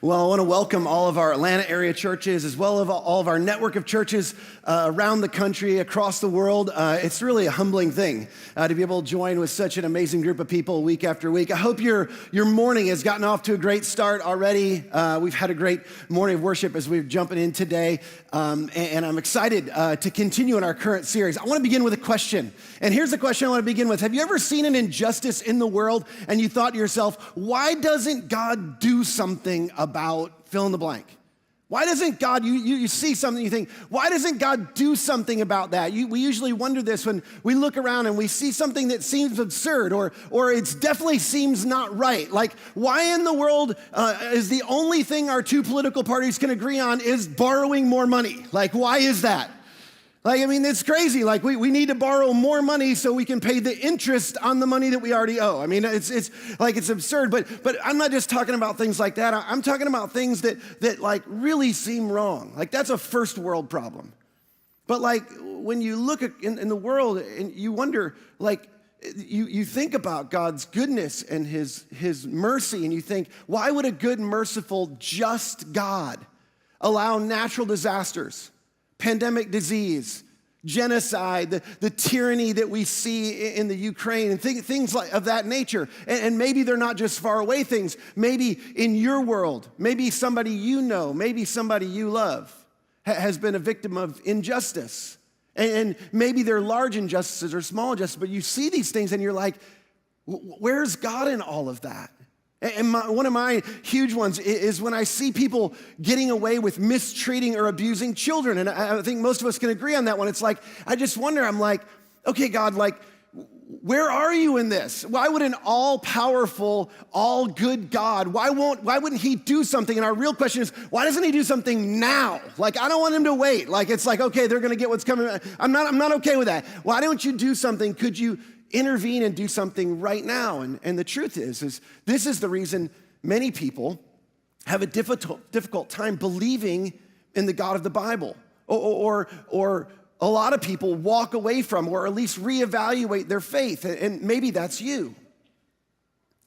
Well, I want to welcome all of our Atlanta area churches as well as all of our network of churches around the country, across the world. It's really a humbling thing to be able to join with such an amazing group of people week after week. I hope your morning has gotten off to a great start already. We've had a great morning of worship as we're jumping in today, and I'm excited to continue in our current series. I want to begin with a question, and here's the question I want to begin with. Have you ever seen an injustice in the world and you thought to yourself, why doesn't God do something about fill in the blank? Why doesn't God, you see something, you think, why doesn't God do something about that? We usually wonder this when we look around and we see something that seems absurd or it definitely seems not right. Like, why in the world is the only thing our two political parties can agree on is borrowing more money? Like, why is that? Like, I mean, it's crazy. Like, we need to borrow more money so we can pay the interest on the money that we already owe. I mean, it's like, it's absurd. But I'm not just talking about things like that. I'm talking about things that like really seem wrong. Like, that's a first world problem. But like, when you look at in the world and you wonder, like, you think about God's goodness and his mercy, and you think, why would a good, merciful, just God allow natural disasters, pandemic disease, genocide, the tyranny that we see in the Ukraine, and things like of that nature. And maybe they're not just far away things. Maybe in your world, maybe somebody you know, maybe somebody you love has been a victim of injustice. And maybe they're large injustices or small injustices, but you see these things and you're like, where's God in all of that? And one of my huge ones is when I see people getting away with mistreating or abusing children. And I think most of us can agree on that one. It's like, I just wonder, I'm like, okay, God, like, where are you in this? Why would an all-powerful, all-good God, why wouldn't he do something? And our real question is, why doesn't he do something now? Like, I don't want him to wait. Like, it's like, okay, they're gonna get what's coming. I'm not okay with that. Why don't you do something? Could you intervene and do something right now? And the truth is this is the reason many people have a difficult time believing in the God of the Bible, or a lot of people walk away from, or at least reevaluate their faith, and maybe that's you.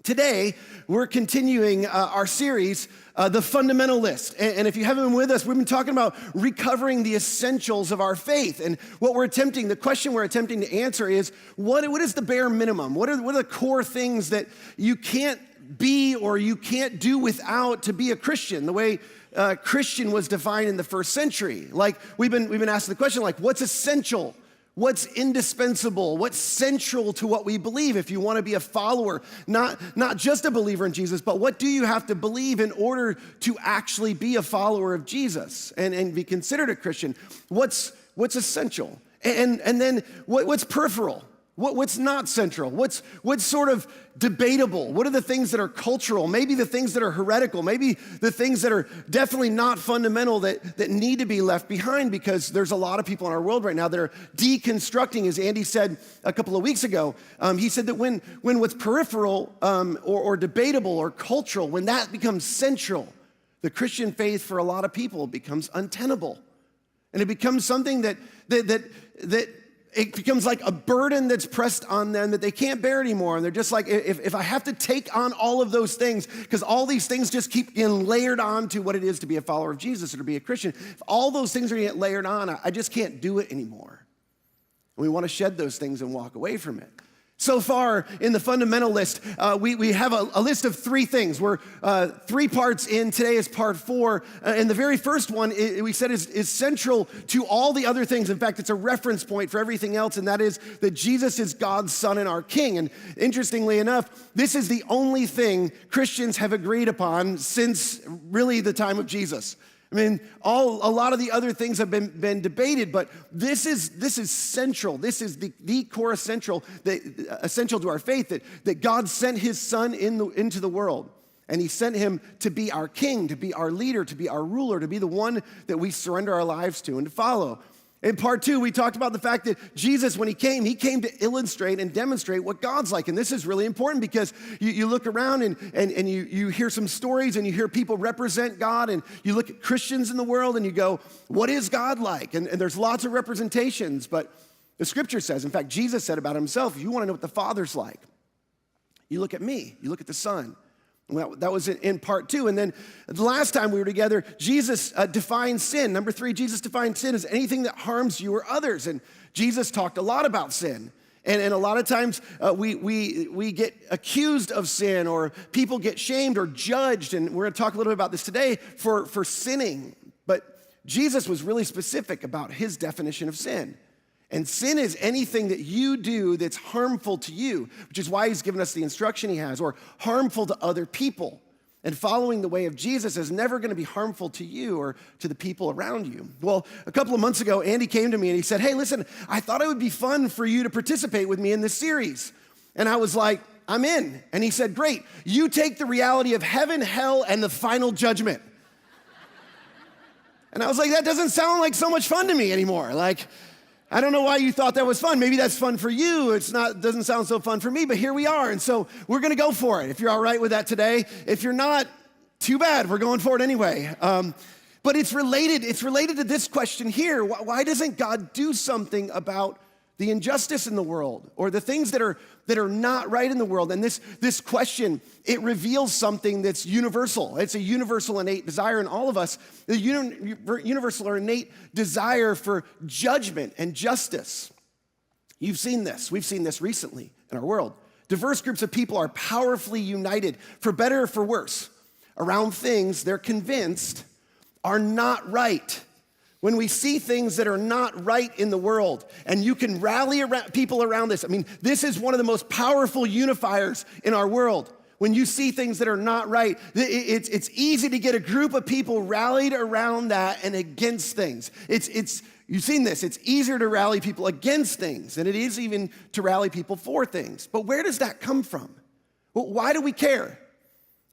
Today, we're continuing our series, The Fundamentalist. And if you haven't been with us, we've been talking about recovering the essentials of our faith. And the question we're attempting to answer is, what is the bare minimum? What are the core things that you can't be or you can't do without to be a Christian, the way Christian was defined in the first century? Like, we've been asking the question, like, what's essential? What's indispensable? What's central to what we believe if you want to be a follower, not just a believer in Jesus, but what do you have to believe in order to actually be a follower of Jesus and be considered a Christian? What's essential? And then what's peripheral? What's not central? What's sort of debatable? What are the things that are cultural? Maybe the things that are heretical? Maybe the things that are definitely not fundamental that need to be left behind, because there's a lot of people in our world right now that are deconstructing, as Andy said a couple of weeks ago. He said that when what's peripheral or debatable or cultural, when that becomes central, the Christian faith for a lot of people becomes untenable. And it becomes something that it becomes like a burden that's pressed on them that they can't bear anymore. And they're just like, if I have to take on all of those things, because all these things just keep getting layered on to what it is to be a follower of Jesus or to be a Christian, if all those things are going to get layered on, I just can't do it anymore. And we want to shed those things and walk away from it. So far in the Fundamentalist, we have a list of 3 things. We're 3 parts in. Today is part 4. And the very first one, we said, is central to all the other things. In fact, it's a reference point for everything else, and that is that Jesus is God's Son and our King. And interestingly enough, this is the only thing Christians have agreed upon since really the time of Jesus. I mean, a lot of the other things have been debated, but this is central. This is the core essential to our faith, that God sent his Son into the world. And he sent him to be our king, to be our leader, to be our ruler, to be the one that we surrender our lives to and to follow. In part 2, we talked about the fact that Jesus, when he came to illustrate and demonstrate what God's like. And this is really important, because you look around and you hear some stories and you hear people represent God, and you look at Christians in the world and you go, what is God like? And there's lots of representations, but the scripture says, in fact, Jesus said about himself, if you want to know what the Father's like, you look at me, you look at the Son. Well, that was in part 2. And then the last time we were together, Jesus defined sin. Number 3, Jesus defined sin as anything that harms you or others. And Jesus talked a lot about sin. And a lot of times we get accused of sin, or people get shamed or judged. And we're going to talk a little bit about this today for sinning. But Jesus was really specific about his definition of sin. And sin is anything that you do that's harmful to you, which is why he's given us the instruction he has, or harmful to other people. And following the way of Jesus is never going to be harmful to you or to the people around you. Well, a couple of months ago, Andy came to me and he said, hey, listen, I thought it would be fun for you to participate with me in this series. And I was like, I'm in. And he said, great, you take the reality of heaven, hell, and the final judgment. And I was like, that doesn't sound like so much fun to me anymore. Like, I don't know why you thought that was fun. Maybe that's fun for you. Doesn't sound so fun for me, but here we are. And so we're going to go for it. If you're all right with that today. If you're not, too bad. We're going for it anyway. But it's related to this question here. Why doesn't God do something about the injustice in the world, or the things that are not right in the world? And this question, it reveals something that's universal. It's a universal innate desire in all of us, the universal or innate desire for judgment and justice. You've seen this. We've seen this recently in our world. Diverse groups of people are powerfully united, for better or for worse, around things they're convinced are not right. When we see things that are not right in the world, and you can rally people around this. I mean, this is one of the most powerful unifiers in our world. When you see things that are not right, it's easy to get a group of people rallied around that and against things. You've seen this. It's easier to rally people against things than it is even to rally people for things. But where does that come from? Well, why do we care?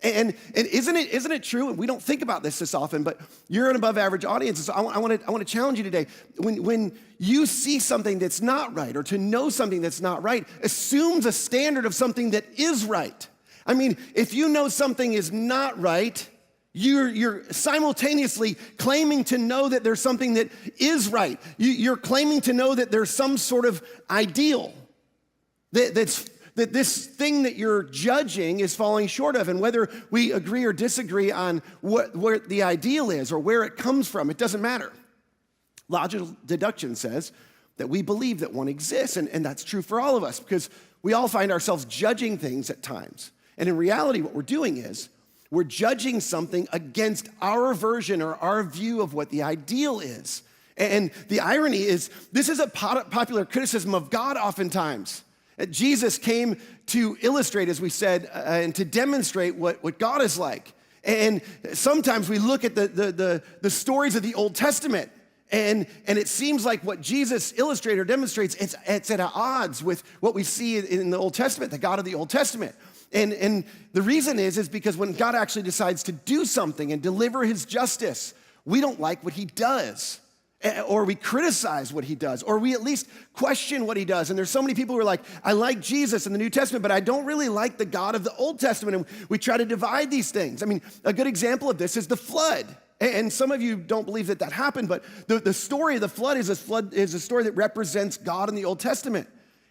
And isn't it true? And we don't think about this often, but you're an above average audience. So I want to challenge you today. When you see something that's not right, or to know something that's not right, assumes a standard of something that is right. I mean, if you know something is not right, you're simultaneously claiming to know that there's something that is right. You're claiming to know that there's some sort of ideal that this thing that you're judging is falling short of. And whether we agree or disagree on what the ideal is or where it comes from, it doesn't matter. Logical deduction says that we believe that one exists, and that's true for all of us, because we all find ourselves judging things at times. And in reality, what we're doing is we're judging something against our version or our view of what the ideal is. And the irony is, this is a popular criticism of God oftentimes. Jesus came to illustrate, as we said, and to demonstrate what God is like. And sometimes we look at the stories of the Old Testament, and it seems like what Jesus illustrates or demonstrates, it's at odds with what we see in the Old Testament, the God of the Old Testament. And the reason is because when God actually decides to do something and deliver his justice, we don't like what he does. Or we criticize what he does, or we at least question what he does. And there's so many people who are like, I like Jesus in the New Testament, but I don't really like the God of the Old Testament. And we try to divide these things. I mean, a good example of this is the flood. And some of you don't believe that happened, but the story of the flood is a story that represents God in the Old Testament.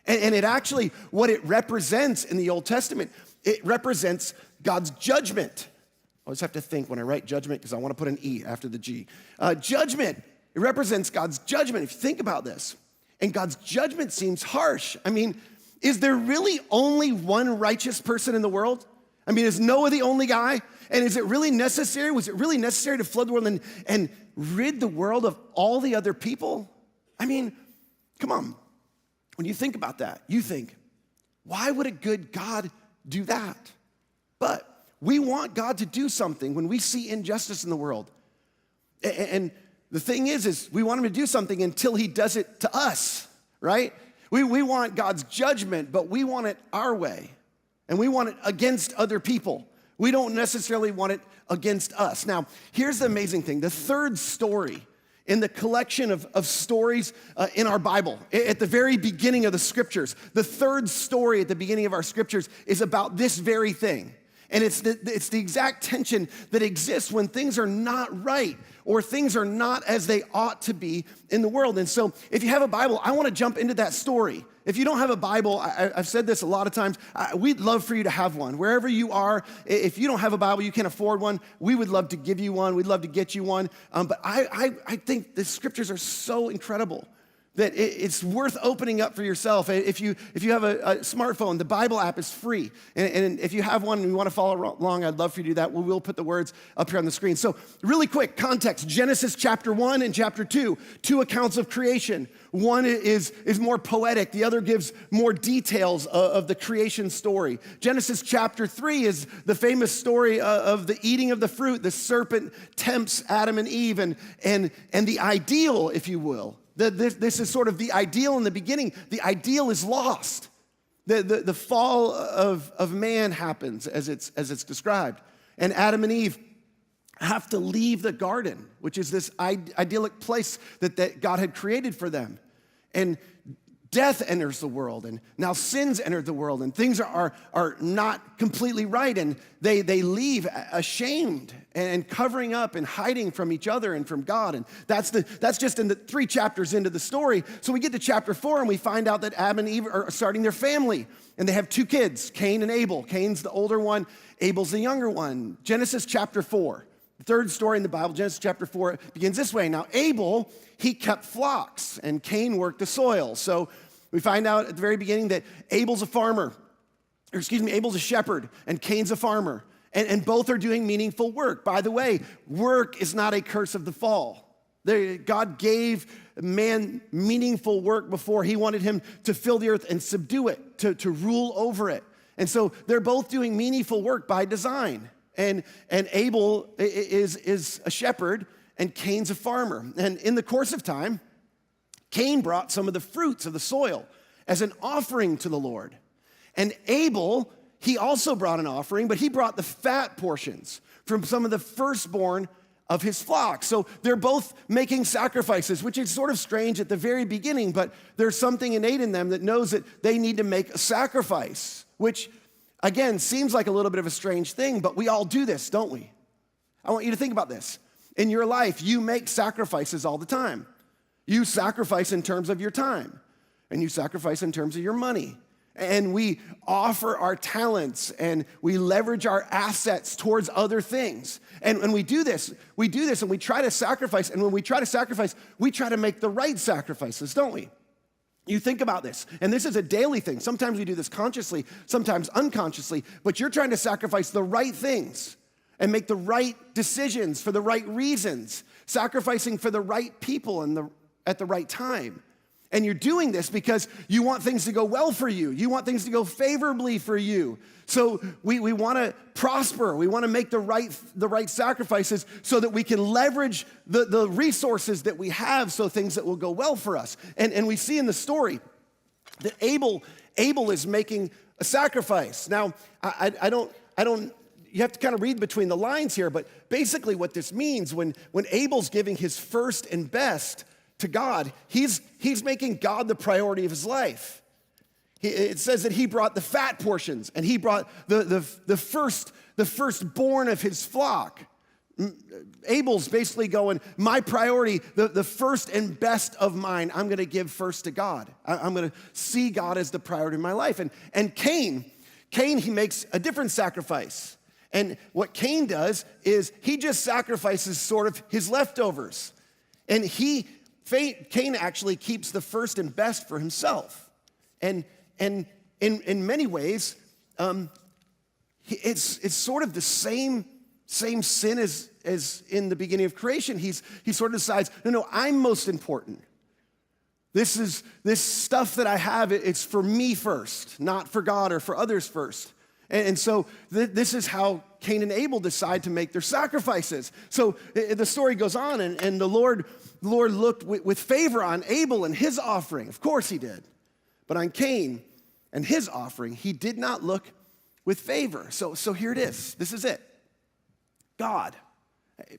And it actually, what it represents in the Old Testament, it represents God's judgment. I always have to think when I write judgment, because I want to put an E after the G. Judgment. It represents God's judgment, if you think about this. And God's judgment seems harsh. I mean, is there really only one righteous person in the world? I mean, is Noah the only guy? And is it really necessary? Was it really necessary to flood the world and rid the world of all the other people? I mean, come on. When you think about that, you think, why would a good God do that? But we want God to do something when we see injustice in the world. And the thing is we want him to do something until he does it to us, right? We want God's judgment, but we want it our way. And we want it against other people. We don't necessarily want it against us. Now, here's the amazing thing. The third story in the collection of stories in our Bible, at the very beginning of the scriptures, the third story at the beginning of our scriptures is about this very thing. And it's the exact tension that exists when things are not right or things are not as they ought to be in the world. And so if you have a Bible, I want to jump into that story. If you don't have a Bible, I've said this a lot of times, we'd love for you to have one. Wherever you are, if you don't have a Bible, you can't afford one, we would love to give you one. We'd love to get you one. But I think the scriptures are so incredible that it's worth opening up for yourself. If you have a smartphone, the Bible app is free. And if you have one and you want to follow along, I'd love for you to do that. We will put the words up here on the screen. So really quick, context. Genesis chapter 1 and chapter 2, two accounts of creation. One is more poetic. The other gives more details of the creation story. Genesis chapter 3 is the famous story of the eating of the fruit. The serpent tempts Adam and Eve and the ideal, if you will. This is sort of the ideal in the beginning. The ideal is lost. The fall of man happens as it's described. And Adam and Eve have to leave the garden, which is this idyllic place that God had created for them. And death enters the world, and now sin's entered the world, and things are not completely right, and they leave ashamed and covering up and hiding from each other and from God. And that's just in the 3 chapters into the story. So we get to chapter 4, and we find out that Adam and Eve are starting their family, and they have 2 kids, Cain and Abel. Cain's the older one, Abel's the younger one. Genesis chapter 4. The third story in the Bible, Genesis chapter 4, begins this way. Now, Abel, he kept flocks, and Cain worked the soil. So we find out at the very beginning that Abel's a shepherd, and Cain's a farmer. And both are doing meaningful work. By the way, work is not a curse of the fall. God gave man meaningful work before. He wanted him to fill the earth and subdue it, to rule over it. And so they're both doing meaningful work by design. And Abel is a shepherd, and Cain's a farmer. And in the course of time, Cain brought some of the fruits of the soil as an offering to the Lord. And Abel, he also brought an offering, but he brought the fat portions from some of the firstborn of his flock. So they're both making sacrifices, which is sort of strange at the very beginning, but there's something innate in them that knows that they need to make a sacrifice, which again, seems like a little bit of a strange thing, but we all do this, don't we? I want you to think about this. In your life, you make sacrifices all the time. You sacrifice in terms of your time, and you sacrifice in terms of your money. And we offer our talents, and we leverage our assets towards other things. And we do this, and we try to sacrifice, and when we try to sacrifice, we try to make the right sacrifices, don't we? You think about this, and this is a daily thing. Sometimes we do this consciously, sometimes unconsciously, but you're trying to sacrifice the right things and make the right decisions for the right reasons, sacrificing for the right people at the right time. And you're doing this because you want things to go well for you. You want things to go favorably for you. So we want to prosper. We want to make the right sacrifices so that we can leverage the resources that we have so things that will go well for us. And we see in the story that Abel is making a sacrifice. Now, I don't, you have to kind of read between the lines here, but basically what this means when Abel's giving his first and best to God, he's making God the priority of his life. It says that he brought the fat portions, and he brought the firstborn of his flock. Abel's basically going, my priority, the first and best of mine, I'm going to give first to God. I'm going to see God as the priority of my life. And Cain, he makes a different sacrifice. And what Cain does is he just sacrifices sort of his leftovers. And Cain actually keeps the first and best for himself. And in many ways, it's sort of the same sin as in the beginning of creation. He sort of decides, no, I'm most important. This stuff that I have, it's for me first, not for God or for others first. And so this is how Cain and Abel decide to make their sacrifices. So the story goes on, and the Lord looked with favor on Abel and his offering. Of course he did. But on Cain and his offering, he did not look with favor. So here it is. This is it. God.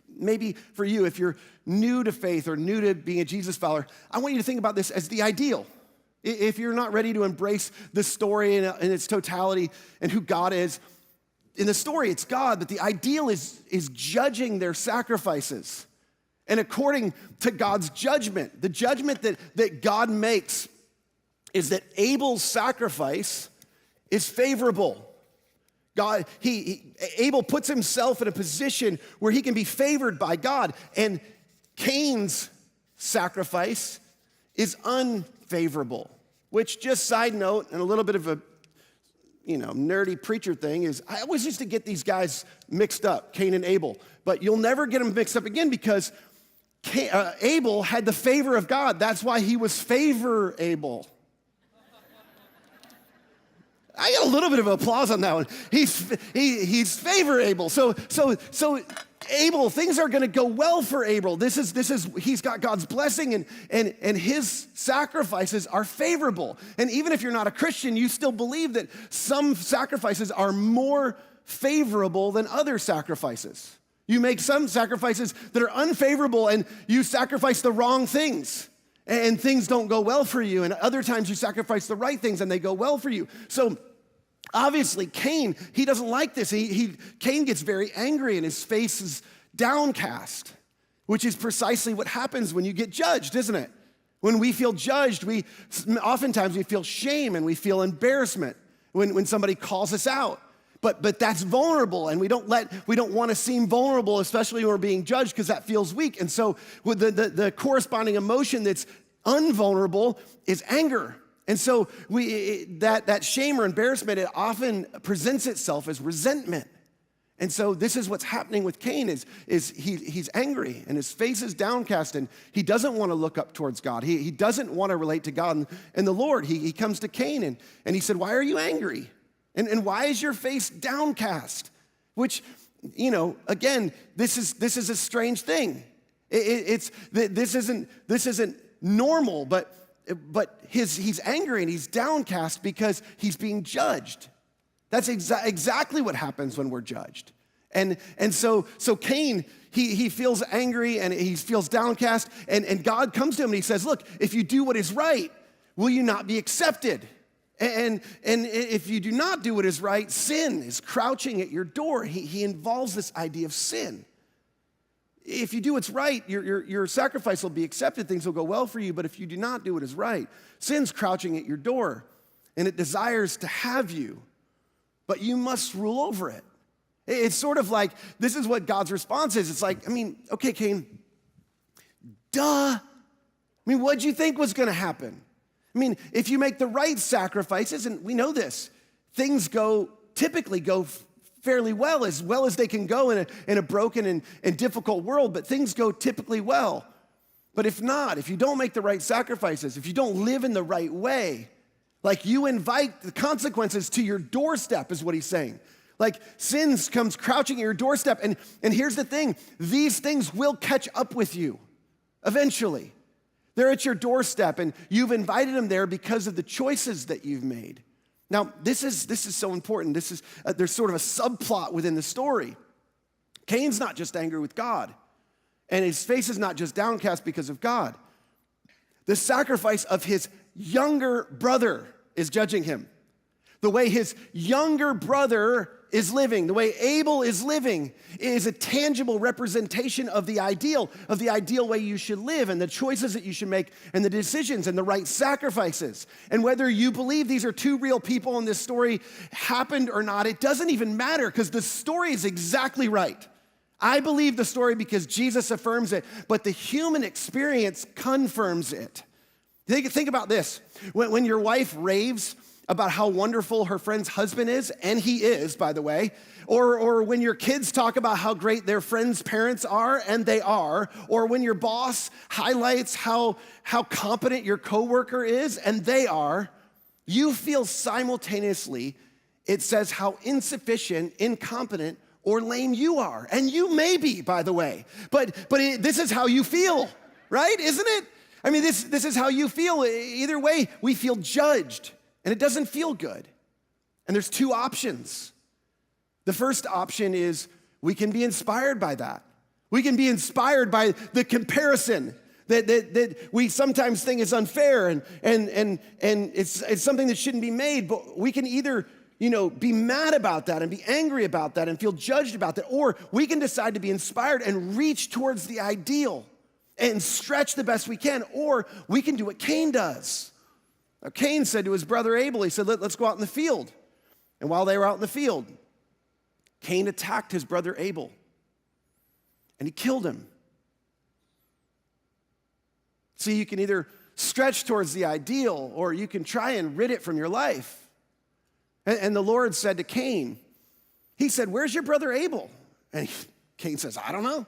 Maybe for you, if you're new to faith or new to being a Jesus follower, I want you to think about this as the ideal. If you're not ready to embrace the story in its totality and who God is, in the story, it's God, but the ideal is judging their sacrifices. And according to God's judgment, the judgment that God makes is that Abel's sacrifice is favorable. Abel puts himself in a position where he can be favored by God, and Cain's sacrifice is unfavorable, which, just side note, and a little bit of a nerdy preacher thing, is I always used to get these guys mixed up, Cain and Abel, but you'll never get them mixed up again because Abel had the favor of God. That's why he was favorable. I got a little bit of applause on that one. He's favorable. So Abel, things are going to go well for Abel. He's got God's blessing, and his sacrifices are favorable. And even if you're not a Christian, you still believe that some sacrifices are more favorable than other sacrifices. You make some sacrifices that are unfavorable, and you sacrifice the wrong things, and things don't go well for you. And other times you sacrifice the right things and they go well for you. So obviously Cain, he doesn't like this. Cain gets very angry and his face is downcast, which is precisely what happens when you get judged, isn't it? When we feel judged, oftentimes we feel shame and we feel embarrassment when somebody calls us out. But that's vulnerable, and we don't want to seem vulnerable, especially when we're being judged, because that feels weak. And so with the corresponding emotion that's unvulnerable is anger. And so that shame or embarrassment, it often presents itself as resentment. And so this is what's happening with Cain is he's angry and his face is downcast and he doesn't want to look up towards God. He doesn't want to relate to God and the Lord. He comes to Cain and he said, "Why are you angry? And why is your face downcast?" Which, again, this is a strange thing. This isn't normal, but he's angry and he's downcast because he's being judged. That's exactly what happens when we're judged. And so Cain, he feels angry and he feels downcast, and God comes to him and he says, "Look, if you do what is right, will you not be accepted? And if you do not do what is right, sin is crouching at your door." He involves this idea of sin. If you do what's right, your sacrifice will be accepted, things will go well for you. But if you do not do what is right, sin's crouching at your door, and it desires to have you, but you must rule over it. It's sort of like, this is what God's response is. It's like, okay, Cain, duh. What'd you think was going to happen? If you make the right sacrifices, and we know this, things typically go fairly well as they can go in a broken and difficult world, but things go typically well. But if not, if you don't make the right sacrifices, if you don't live in the right way, like you invite the consequences to your doorstep, is what he's saying. Like sin comes crouching at your doorstep, and here's the thing, these things will catch up with you eventually. They're at your doorstep, and you've invited them there because of the choices that you've made. Now, this is so important. There's sort of a subplot within the story. Cain's not just angry with God, and his face is not just downcast because of God. The sacrifice of his younger brother is judging him. The way his younger brother is living, the way Abel is living, is a tangible representation of the ideal way you should live, and the choices that you should make, and the decisions and the right sacrifices. And whether you believe these are two real people and this story happened or not, it doesn't even matter, because the story is exactly right. I believe the story because Jesus affirms it, but the human experience confirms it. Think about this. When your wife raves about how wonderful her friend's husband is, and he is, by the way, or when your kids talk about how great their friends' parents are, and they are, or when your boss highlights how competent your coworker is, and they are, you feel simultaneously, it says how insufficient, incompetent, or lame you are. And you may be, by the way, but this is how you feel, right? Isn't it? This is how you feel. Either way, we feel judged. And it doesn't feel good. And there's two options. The first option is we can be inspired by that. We can be inspired by the comparison that we sometimes think is unfair and it's something that shouldn't be made. But we can either be mad about that and be angry about that and feel judged about that. Or we can decide to be inspired and reach towards the ideal and stretch the best we can. Or we can do what Cain does. Now, Cain said to his brother Abel, he said, let's go out in the field. And while they were out in the field, Cain attacked his brother Abel and he killed him. See, you can either stretch towards the ideal or you can try and rid it from your life. And the Lord said to Cain, he said, where's your brother Abel? And Cain says, I don't know.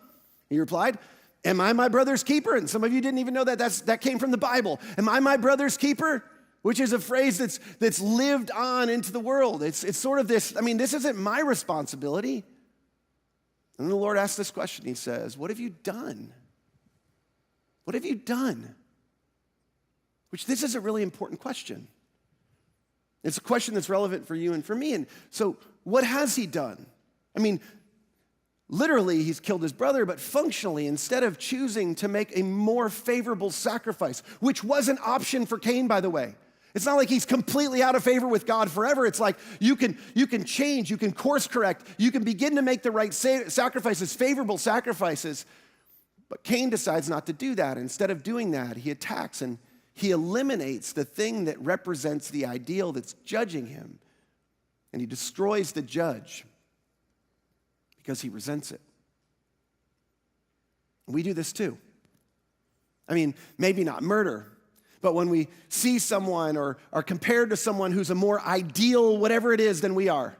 He replied, am I my brother's keeper? And some of you didn't even know that came from the Bible. Am I my brother's keeper? Which is a phrase that's lived on into the world. It's sort of this, this isn't my responsibility. And the Lord asks this question. He says, what have you done? What have you done? Which this is a really important question. It's a question that's relevant for you and for me. And so what has he done? Literally, he's killed his brother, but functionally, instead of choosing to make a more favorable sacrifice, which was an option for Cain, by the way. It's not like he's completely out of favor with God forever. It's like you can change, you can course correct, you can begin to make the right sacrifices, favorable sacrifices. But Cain decides not to do that. Instead of doing that, he attacks and he eliminates the thing that represents the ideal that's judging him. And he destroys the judge because he resents it. We do this too. Maybe not murder, but when we see someone or are compared to someone who's a more ideal, whatever it is, than we are,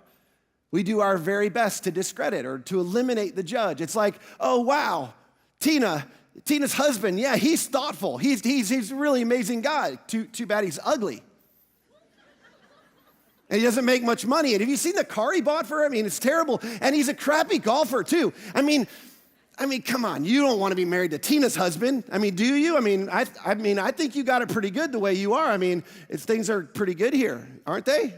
we do our very best to discredit or to eliminate the judge. It's like, oh, wow, Tina's husband, yeah, he's thoughtful. He's a really amazing guy. Too bad he's ugly. And he doesn't make much money. And have you seen the car he bought for her? It's terrible. And he's a crappy golfer, too. Come on. You don't want to be married to Tina's husband. Do you? I think you got it pretty good the way you are. Things are pretty good here, aren't they?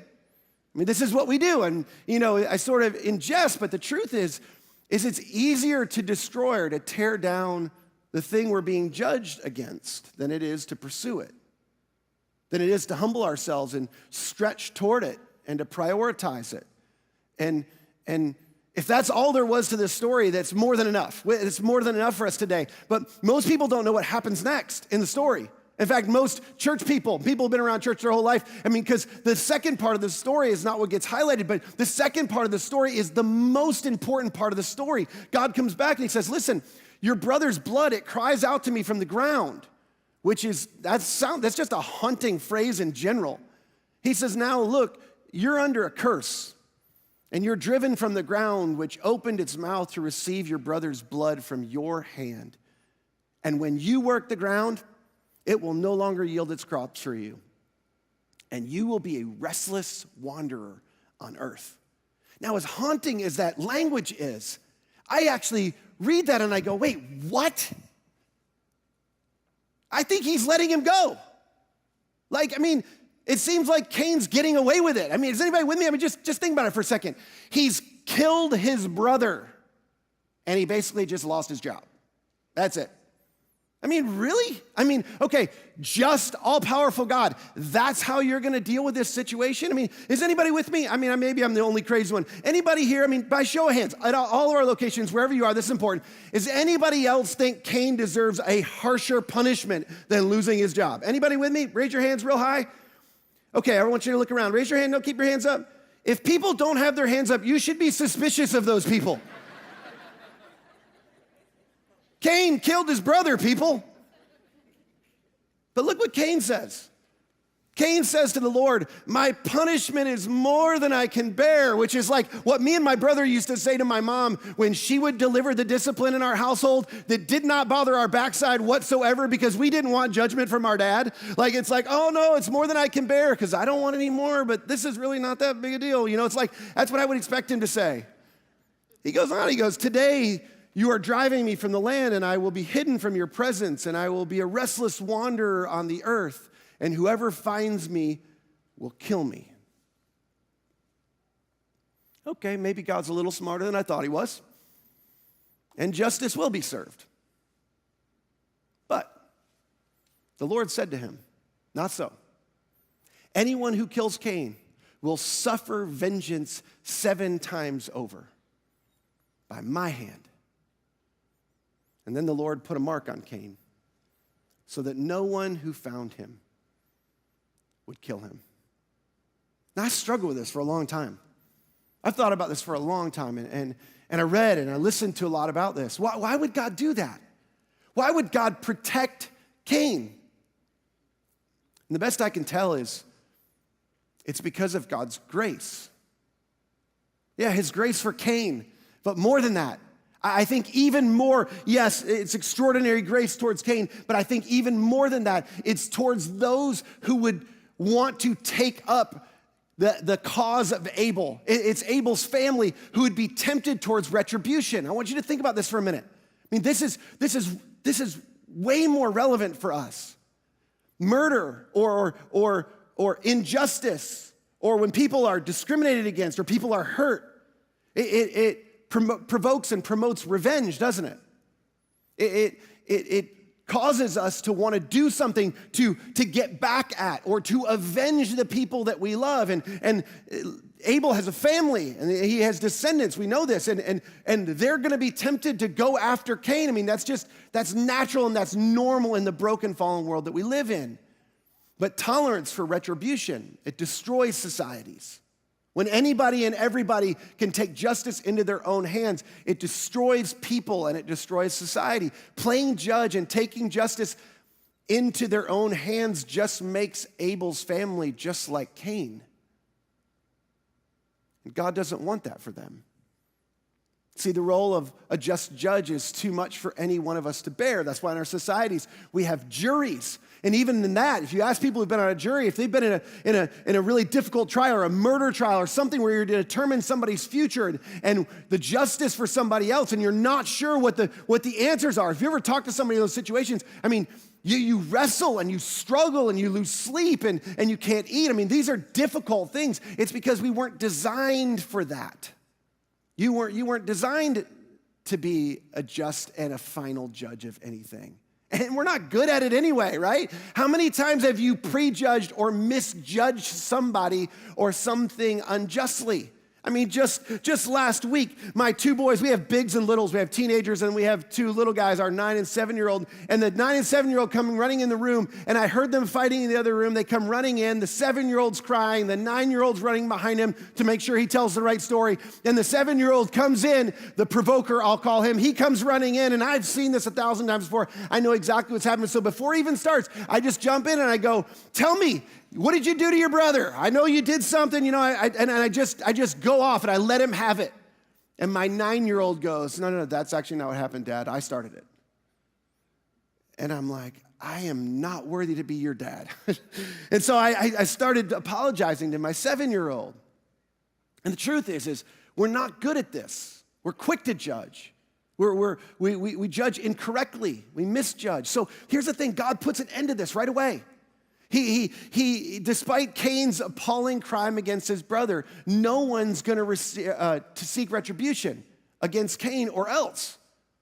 This is what we do. And, I sort of ingest, but the truth is it's easier to destroy or to tear down the thing we're being judged against than it is to pursue it, than it is to humble ourselves and stretch toward it and to prioritize it. And if that's all there was to this story, that's more than enough. It's more than enough for us today. But most people don't know what happens next in the story. In fact, most church people who've been around church their whole life, because the second part of the story is not what gets highlighted, but the second part of the story is the most important part of the story. God comes back and he says, listen, your brother's blood, it cries out to me from the ground, that's just a haunting phrase in general. He says, now look, you're under a curse and you're driven from the ground, which opened its mouth to receive your brother's blood from your hand. And when you work the ground, it will no longer yield its crops for you. And you will be a restless wanderer on earth. Now, as haunting as that language is, I actually read that and I go, wait, what? I think he's letting him go. It seems like Cain's getting away with it. Is anybody with me? Just think about it for a second. He's killed his brother and he basically just lost his job. That's it. Really? Okay, just all-powerful God. That's how you're going to deal with this situation? Is anybody with me? Maybe I'm the only crazy one. Anybody here, by show of hands, at all of our locations, wherever you are, this is important. Does anybody else think Cain deserves a harsher punishment than losing his job? Anybody with me? Raise your hands real high. Okay, I want you to look around. Raise your hand. No, keep your hands up. If people don't have their hands up, you should be suspicious of those people. Cain killed his brother, people. But look what Cain says. Cain says to the Lord, my punishment is more than I can bear, which is like what me and my brother used to say to my mom when she would deliver the discipline in our household that did not bother our backside whatsoever because we didn't want judgment from our dad. It's like, oh no, it's more than I can bear because I don't want any more, but this is really not that big a deal. It's like, that's what I would expect him to say. He goes on, today, you are driving me from the land, and I will be hidden from your presence, and I will be a restless wanderer on the earth, and whoever finds me will kill me. Okay, maybe God's a little smarter than I thought he was, and justice will be served. But the Lord said to him, not so. Anyone who kills Cain will suffer vengeance 7 times over by my hand. And then the Lord put a mark on Cain so that no one who found him would kill him. Now, I struggled with this for a long time. I've thought about this for a long time, and I read and I listened to a lot about this. Why would God do that? Why would God protect Cain? And the best I can tell is it's because of God's grace. Yeah, his grace for Cain, but more than that, I think even more, yes, it's extraordinary grace towards Cain, but I think even more than that, it's towards those who would want to take up the cause of Abel. It's Abel's family who would be tempted towards retribution. I want you to think about this for a minute. I mean, this is way more relevant for us. Murder or injustice, or when people are discriminated against or people are hurt, it provokes and promotes revenge, doesn't it? It causes us to want to do something to get back at or to avenge the people that we love. And Abel has a family and he has descendants. We know this. And they're going to be tempted to go after Cain. I mean, that's natural and that's normal in the broken, fallen world that we live in. But tolerance for retribution, it destroys societies. When anybody and everybody can take justice into their own hands, it destroys people and it destroys society. Playing judge and taking justice into their own hands just makes Abel's family just like Cain. And God doesn't want that for them. See, the role of a just judge is too much for any one of us to bear. That's why in our societies we have juries. And even in that, if you ask people who've been on a jury, if they've been in a really difficult trial or a murder trial or something where you're to determine somebody's future and the justice for somebody else, and you're not sure what the answers are. If you ever talk to somebody in those situations, I mean, you wrestle and you struggle and you lose sleep and you can't eat. I mean, these are difficult things. It's because we weren't designed for that. You weren't designed to be a just and a final judge of anything. And we're not good at it anyway, right? How many times have you prejudged or misjudged somebody or something unjustly? I mean, just last week, my 2 boys, we have bigs and littles. We have teenagers and we have 2 little guys, our 9 and 7-year-old. And the 9 and 7-year-old coming running in the room, and I heard them fighting in the other room. They come running in. The 7-year-old's crying. The 9-year-old's running behind him to make sure he tells the right story. And the 7-year-old comes in, the provoker, I'll call him. He comes running in, and I've seen this 1,000 times before. I know exactly what's happening. So before he even starts, I just jump in and I go, tell me, what did you do to your brother? I know you did something, you know, I just go off and I let him have it. And my 9-year-old goes, no, that's actually not what happened, Dad. I started it. And I'm like, I am not worthy to be your dad. And so I started apologizing to my 7-year-old. And the truth is we're not good at this. We're quick to judge. We judge incorrectly. We misjudge. So here's the thing. God puts an end to this right away. He despite Cain's appalling crime against his brother, no one's going to seek retribution against Cain or else.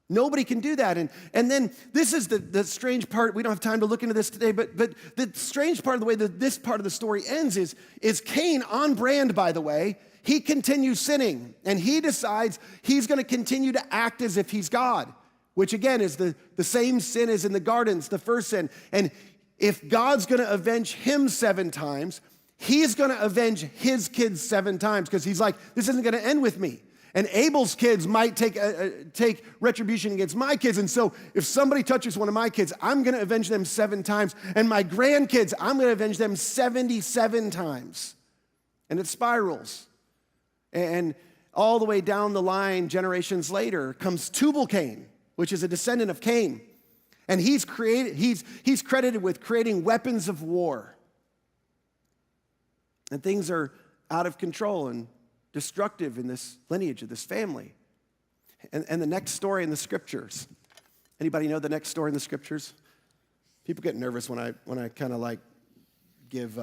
Nobody can do that. And then this is the strange part. We don't have time to look into this today, but the strange part of the way that this part of the story ends is Cain, on brand, by the way. He continues sinning, and he decides he's going to continue to act as if he's God, which again is the same sin as in the gardens, the first sin. And if God's going to avenge him 7 times, he's going to avenge his kids 7 times because he's like, this isn't going to end with me. And Abel's kids might take retribution against my kids. And so if somebody touches one of my kids, I'm going to avenge them 7 times. And my grandkids, I'm going to avenge them 77 times. And it spirals. And all the way down the line, generations later, comes Tubal-Cain, which is a descendant of Cain. And he's credited with creating weapons of war. And things are out of control and destructive in this lineage of this family. And the next story in the scriptures. Anybody know the next story in the scriptures? People get nervous when I kind of like give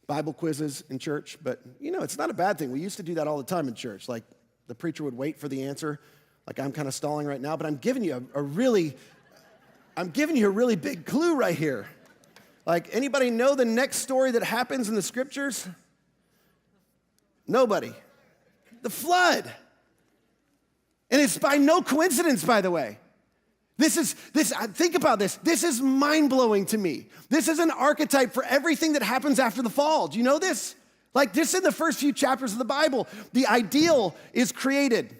Bible quizzes in church, but you know, it's not a bad thing. We used to do that all the time in church. Like the preacher would wait for the answer. Like I'm kind of stalling right now, but I'm giving you a really big clue right here. Like, anybody know the next story that happens in the scriptures? Nobody. The flood. And it's by no coincidence, by the way. Think about this. This is mind-blowing to me. This is an archetype for everything that happens after the fall. Do you know this? Like just in the first few chapters of the Bible, the ideal is created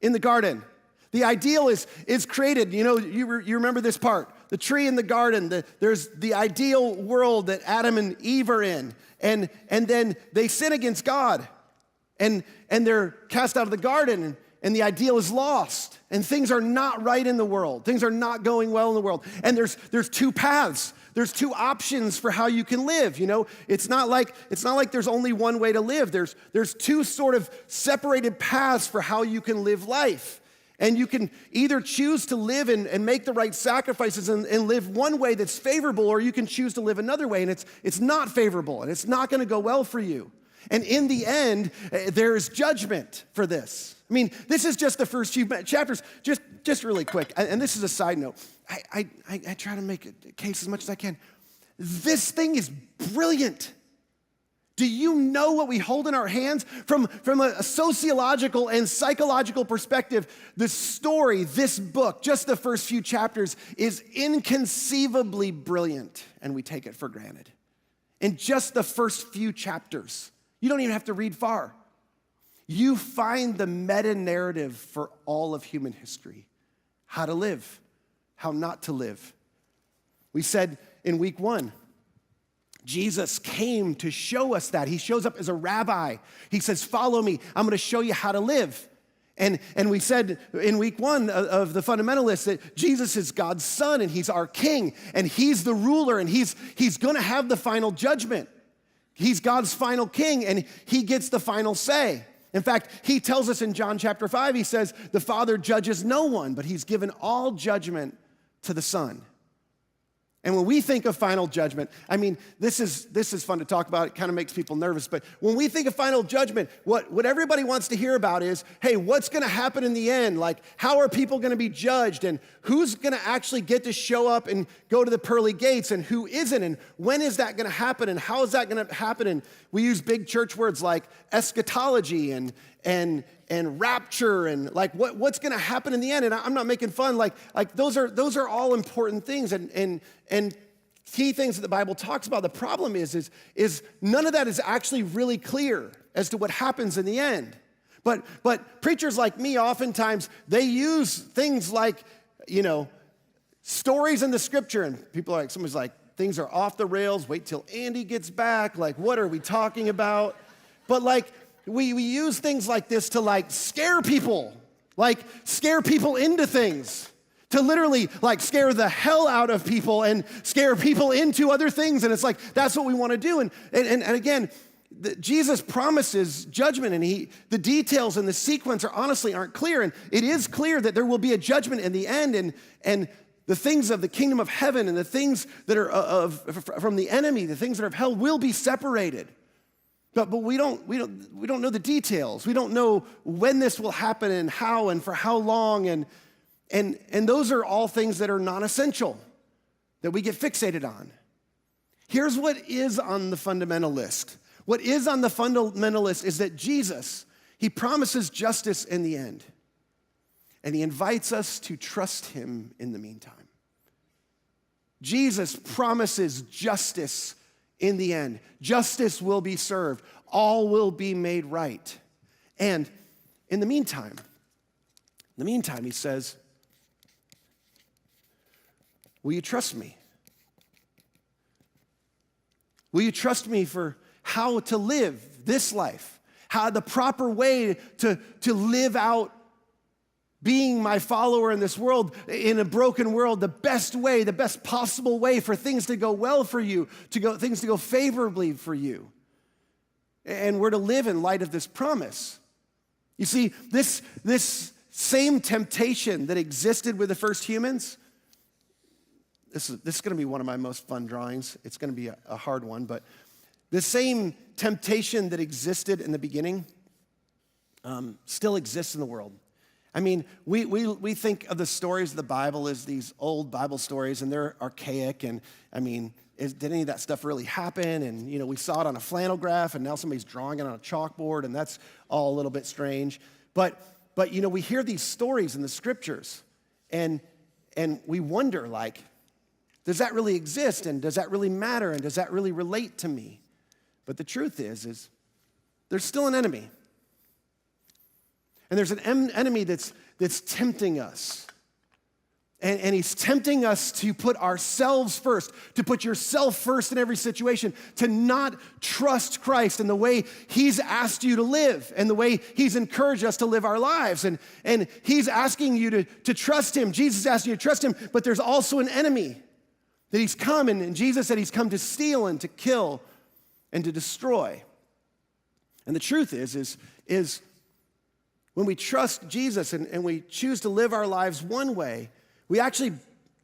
in the garden. The ideal is created. You know, you remember this part. The tree in the garden, there's the ideal world that Adam and Eve are in. And then they sin against God. And they're cast out of the garden, and the ideal is lost. And things are not right in the world. Things are not going well in the world. And there's two paths. There's two options for how you can live. You know, it's not like there's only one way to live. There's two sort of separated paths for how you can live life. And you can either choose to live and make the right sacrifices and live one way that's favorable, or you can choose to live another way, and it's not favorable, and it's not going to go well for you. And in the end, there is judgment for this. I mean, this is just the first few chapters. Just really quick, and this is a side note. I try to make a case as much as I can. This thing is brilliant. Do you know what we hold in our hands? From a sociological and psychological perspective, the story, this book, just the first few chapters, is inconceivably brilliant, and we take it for granted. In just the first few chapters, you don't even have to read far. You find the meta-narrative for all of human history. How to live, how not to live. We said in week 1, Jesus came to show us that. He shows up as a rabbi. He says, follow me. I'm going to show you how to live. And we said in week 1 of the fundamentalists that Jesus is God's son and he's our king and he's the ruler and he's going to have the final judgment. He's God's final king and he gets the final say. In fact, he tells us in John chapter 5, he says, the Father judges no one, but he's given all judgment to the Son. And when we think of final judgment, I mean, this is fun to talk about. It kind of makes people nervous. But when we think of final judgment, what everybody wants to hear about is, hey, what's going to happen in the end? Like, how are people going to be judged? And who's going to actually get to show up and go to the pearly gates? And who isn't? And when is that going to happen? And how is that going to happen? And we use big church words like eschatology and rapture and like what's going to happen in the end. And I'm not making fun. Like those are all important things and key things that the Bible talks about. The problem is none of that is actually really clear as to what happens in the end. But preachers like me, oftentimes they use things like, you know, stories in the scripture, and people are like, someone's like, things are off the rails. Wait till Andy gets back. Like, what are we talking about? But like, we use things like this to like scare people into things, to literally like scare the hell out of people and scare people into other things. And it's like, that's what we want to do. And again, Jesus promises judgment, and the details and the sequence aren't clear. And it is clear that there will be a judgment in the end, and the things of the kingdom of heaven and the things that are from the enemy, the things that are of hell will be separated. But we don't know the details. We don't know when this will happen and how and for how long. And those are all things that are non-essential, that we get fixated on. Here's what is on the fundamental list. What is on the fundamental list is that Jesus, he promises justice in the end. And he invites us to trust him in the meantime. Jesus promises justice in the end. Justice will be served. All will be made right. And in the meantime, he says, will you trust me? Will you trust me for how to live this life? How the proper way to live out being my follower in this world, in a broken world, the best way, the best possible way for things to go well for you, things to go favorably for you. And we're to live in light of this promise. You see, this same temptation that existed with the first humans, this is going to be one of my most fun drawings. It's going to be a hard one, but the same temptation that existed in the beginning still exists in the world. I mean, we think of the stories of the Bible as these old Bible stories, and they're archaic, and I mean, did any of that stuff really happen? And, we saw it on a flannel graph, and now somebody's drawing it on a chalkboard, and that's all a little bit strange. But we hear these stories in the scriptures, and we wonder, like, does that really exist, and does that really matter, and does that really relate to me? But the truth is there's still an enemy. And there's an enemy that's tempting us. And he's tempting us to put ourselves first, to put yourself first in every situation, to not trust Christ in the way he's asked you to live and the way he's encouraged us to live our lives. And he's asking you to trust him. Jesus is asking you to trust him, but there's also an enemy that he's come, and Jesus said he's come to steal and to kill and to destroy. And the truth is when we trust Jesus and we choose to live our lives one way, we actually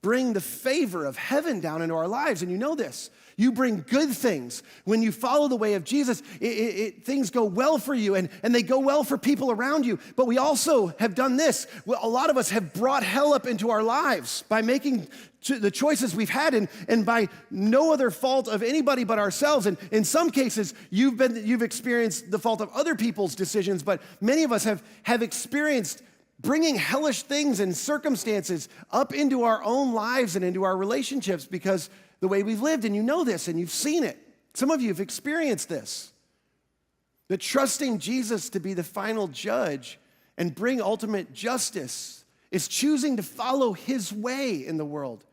bring the favor of heaven down into our lives. And you know this. You bring good things. When you follow the way of Jesus, things go well for you, and they go well for people around you. But we also have done this. A lot of us have brought hell up into our lives by making the choices we've had, and by no other fault of anybody but ourselves. And in some cases, you've experienced the fault of other people's decisions, but many of us have experienced bringing hellish things and circumstances up into our own lives and into our relationships because the way we've lived, and you know this, and you've seen it. Some of you have experienced this. That trusting Jesus to be the final judge and bring ultimate justice is choosing to follow his way in the world.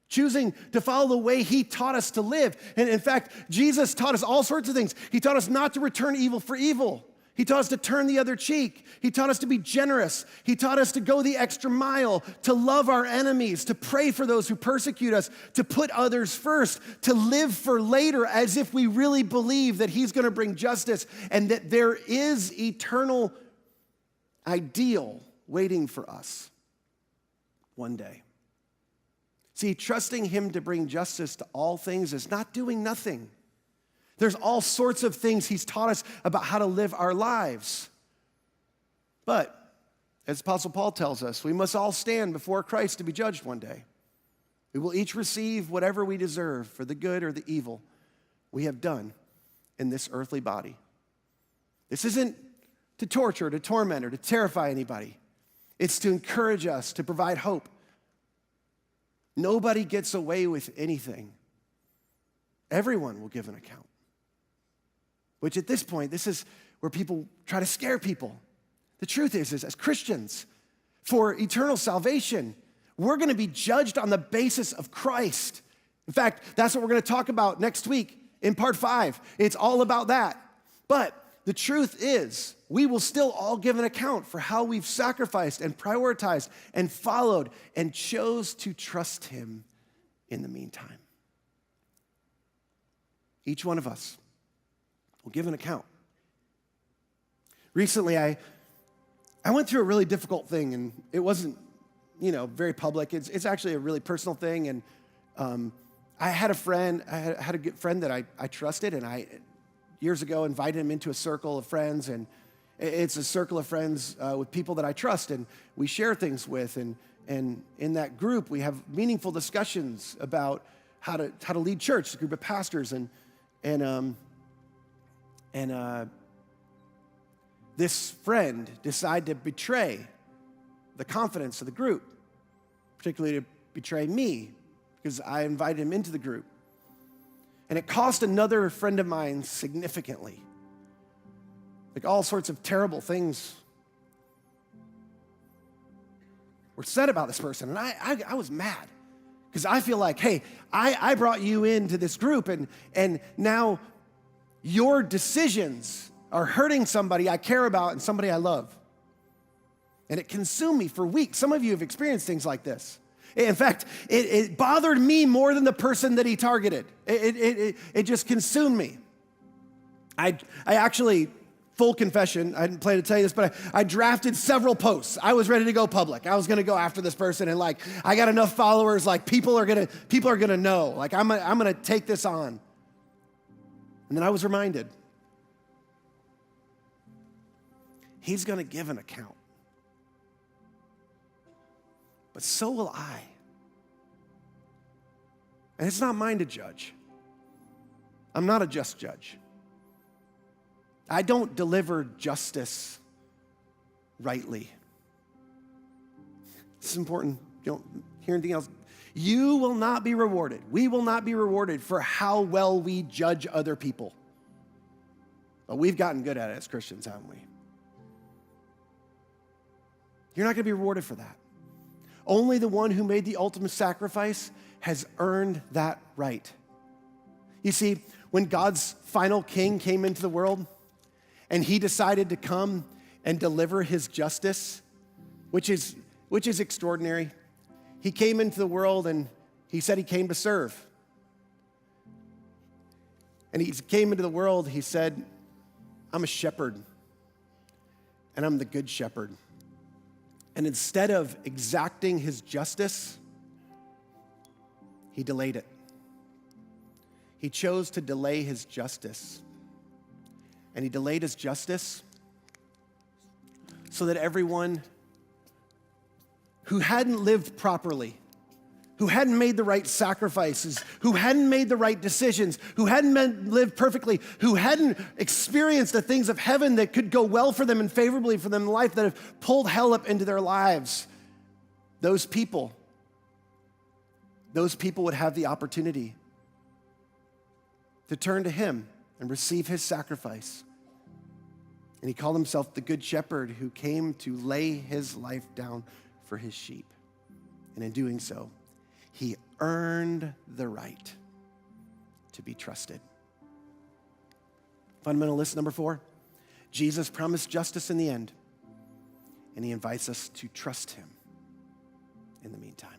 Choosing to follow the way he taught us to live. And in fact, Jesus taught us all sorts of things. He taught us not to return evil for evil. He taught us to turn the other cheek. He taught us to be generous. He taught us to go the extra mile, to love our enemies, to pray for those who persecute us, to put others first, to live for later as if we really believe that he's going to bring justice and that there is eternal ideal waiting for us one day. See, trusting him to bring justice to all things is not doing nothing. There's all sorts of things he's taught us about how to live our lives. But, as Apostle Paul tells us, we must all stand before Christ to be judged one day. We will each receive whatever we deserve for the good or the evil we have done in this earthly body. This isn't to torture, to torment, or to terrify anybody. It's to encourage us, to provide hope. Nobody gets away with anything. Everyone will give an account. Which at this point, this is where people try to scare people. The truth is as Christians, for eternal salvation, we're going to be judged on the basis of Christ. In fact, that's what we're going to talk about next week in part 5. It's all about that. But the truth is, we will still all give an account for how we've sacrificed and prioritized and followed and chose to trust him in the meantime. Each one of us will give an account. Recently, I went through a really difficult thing, and it wasn't, very public. It's actually a really personal thing, and I had a friend, I had a good friend that I trusted, and I, years ago, invited him into a circle of friends, and it's a circle of friends with people that I trust, and we share things with, and in that group, we have meaningful discussions about how to lead church, a group of pastors, and this friend decided to betray the confidence of the group, particularly to betray me, because I invited him into the group. And it cost another friend of mine significantly. Like all sorts of terrible things were said about this person. And I was mad because I feel like, hey, I brought you into this group and now your decisions are hurting somebody I care about and somebody I love. And it consumed me for weeks. Some of you have experienced things like this. In fact, it bothered me more than the person that he targeted. It just consumed me. I actually, full confession, I didn't plan to tell you this, but I drafted several posts. I was ready to go public. I was going to go after this person, and I got enough followers, people are gonna know. I'm gonna take this on. And then I was reminded, he's gonna give an account. but so will I. And it's not mine to judge. I'm not a just judge. I don't deliver justice rightly. This is important. You don't hear anything else. You will not be rewarded. We will not be rewarded for how well we judge other people. But we've gotten good at it as Christians, haven't we? You're not going to be rewarded for that. Only the one who made the ultimate sacrifice has earned that right. You see, when God's final king came into the world and he decided to come and deliver his justice, which is extraordinary. He came into the world and he said he came to serve. And he came into the world, he said, I'm a shepherd, and I'm the good shepherd. And instead of exacting his justice, he delayed it. He chose to delay his justice. And he delayed his justice so that everyone who hadn't lived properly, who hadn't made the right sacrifices, who hadn't made the right decisions, who hadn't lived perfectly, who hadn't experienced the things of heaven that could go well for them and favorably for them in life, that have pulled hell up into their lives, those people would have the opportunity to turn to him and receive his sacrifice. And he called himself the Good Shepherd who came to lay his life down for his sheep. And in doing so, he earned the right to be trusted. Fundamental list number 4, Jesus promised justice in the end, and he invites us to trust him in the meantime.